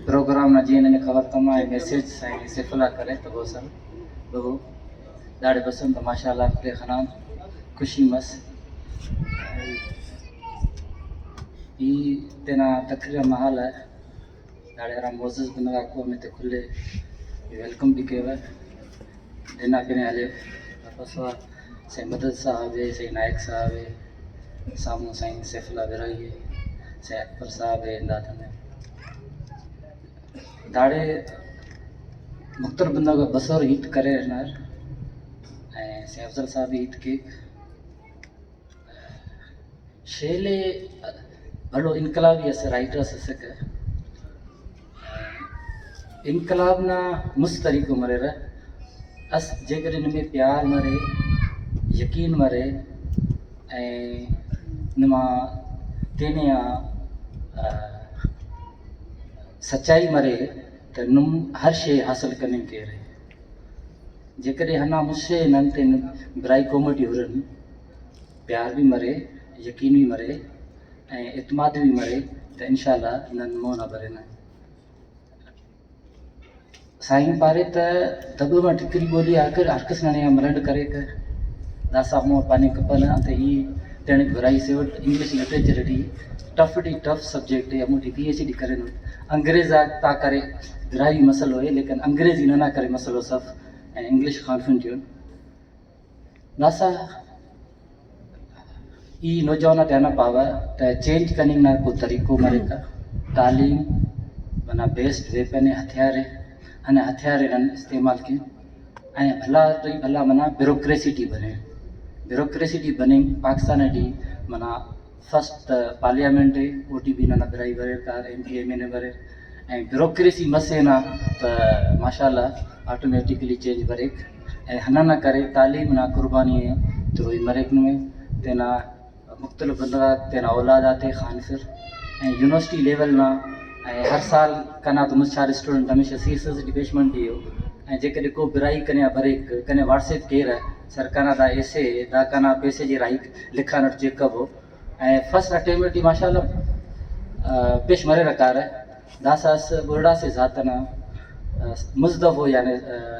programme ना जीअं हिन ख़बर कमाए मैसेज साईं सिफला करे त वो सन बबू ॾाढे पसंद माशाल्लाह खुले खनान खुशी मस ई तेना तकरीर महल है ॾाढे आराम मोज़िज़ बनवा को में ते खुले वेलकम भी केवा देना पिने हले बसवा से मदद साहब है से नायक साहब है सामू साईं सिफला विराई है से अकबर साहब है इंदाद में दाड़े मुख्तर बंदा का बसोर हिट करे नर से अफजल साहब हिट के शेले भलो इनकलाबी अस राइटर्स सक इनकलाब ना मुस्तरीक मरे रह अस जेकर इनमें प्यार मरे यकीन मरे नमा तेने सच्चाई मरे तो नुम हर शे हासिल करने के रहे जेकॾहिं हना मुझसे नन ते बुराई कॉमेडी हुरन प्यार भी मरे यकीन भी मरे इतमाद भी मरे तो इंशाल्लाह नन मोह न भरे न साईं पारे त दब में ठिकरी बोली आकर हरकस ने मलंड करे कर दासा मो पानी कपन ते ही तेने बुराई से English literature D tough subject है मुझे PhD करे अंग्रेज ता करे बुराई मसलो है लेकिन अंग्रेजी ना करे मसलो सब इंग्लिश कॉन्फिडेंट दासा ई नौजवान ध्यान पावा त चेंज करने ना को तरीको मरे का तालीम मना बेस्ट वेपन हथियार है अने हथियार इन्हनि इस्तेमाल कयूं भला टई भला मना ब्यूरोक्रेसी डी बने पाकिस्तान डी मना फर्स्ट पार्लियामेंट OTB न बराई भरे कार MP MN भरे ब्यूरोक्रेसी मसे ना तो माशाल्लाह ऑटोमेटिकली चेंज भरे हना न करे तालीम ना कुर्बानी तो वही मरे में तेना मुख्तलिफ बंदा तेना औलाद आते खान फिर यूनिवर्सिटी लेवल ना हर साल कना तो मुझे स्टूडेंट हमेशा CSS डिपेशमेंट दियो जेकॾहिं को बुराई कने भरे कने व्हाट्सएप केर सर कना दा ऐसे दा कना पैसे जी राइट लिखा नट चेकअप हो फर्स्ट अटेम्प्ट माशाल्लाह पेश मरे रकार है दासास बुरडा से जातना मुजदफ हो यानी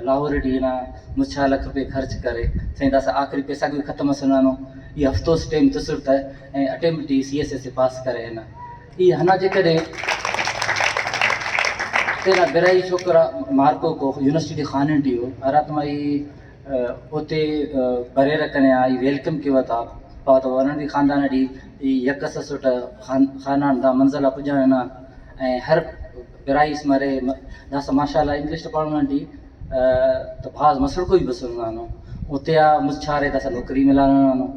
लाहौर डी ना मुझा लाख रुपये खर्च करे सही दासा आखिरी पैसा भी खत्म सुनानो ये हफ्तों टाइम तुसुरत है अटेम्प्ट CSS से पास करे है ना ये हना जेकॾहिं तेरा बेराई छोकरा मार्को को यूनिवर्सिटी खाने दियो आरातमाई उते भरे रखने आई वेलकम के वता पातो वरन भी खानदान डी यकस सुट खानदान दा मंजिल पुजाना हर बेराई मरे दास माशाल्लाह इंग्लिश डिपार्टमेंट डी तो भाज मसड़ को ही बसनो उते मुछारे दास नौकरी मिलानो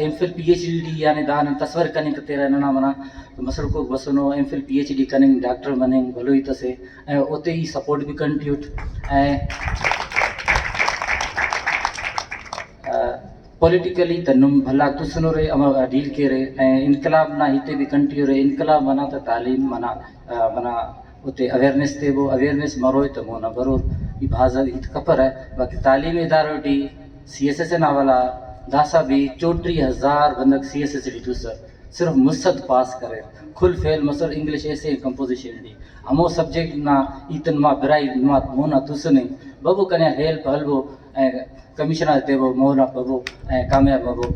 MPhil PhD यानी दान तस्वर कने के तेरा ना मना मसड़ को बसनो MPhil PhD कने डॉक्टर बने भलो ही तसे उते ही सपोर्ट भी कंट्रीब्यूट पॉलिटिकली तनुम भला तुसनो रे डील के रे इनकलाब ना हिते भी कंट्री रे इनकलाब मना तो तालीम मना मना उते अवेयरनेस थे वो अवेयरनेस मरो तो मो न बरो ई भाजा हित कपर है बाकी तालीम इदारो डी CSS ना वाला दासा भी 34,000 बंदक CSS डी तुसर सिर्फ मुसद पास करे खुल फेल मसर इंग्लिश ऐसे कंपोजिशन डी हमो सब्जेक्ट ना इतन मा बराई मा मोना तुसने बबू कने हेल्प हलबो कमिश्नर देवो मोना बबू कामयाब बबू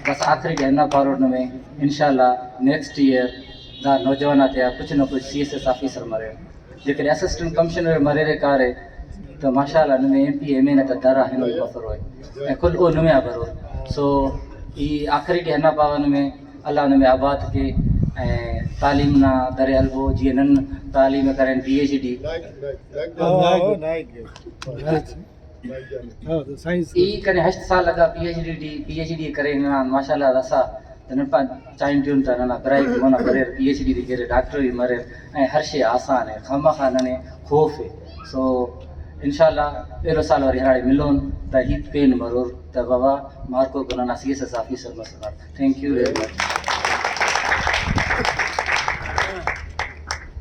बस आखिरी कहना पारो में इंशाल्लाह नेक्स्ट ईयर दा नौजवान थे कुछ न कुछ CSS ऑफिसर मरे जेकर असिस्टेंट कमिश्नर मरे रे कारे तो माशाल्लाह न MP MN त दरा हिनो बफर होय कुल ओ नमे भरो सो ई आखिरी कहना पावन में अल्लाह ने आबाद के तालीम ना दरे अलबो जी नन तालीम करें PhD ई कने 8 साल लगा PhD करें ना माशाल्लाह रसा तन पा चाइन ट्यून तना ना कराई कोना करे PhD दी करे डॉक्टर भी मरे हर शे आसान है खामा खाना ने खौफ है सो इंशाल्लाह एरो साल वारी हाड़ी मिलोन त हित पेन मरोर त बाबा मार्को कोना CSS ऑफिसर मसला थैंक यू वेरी मच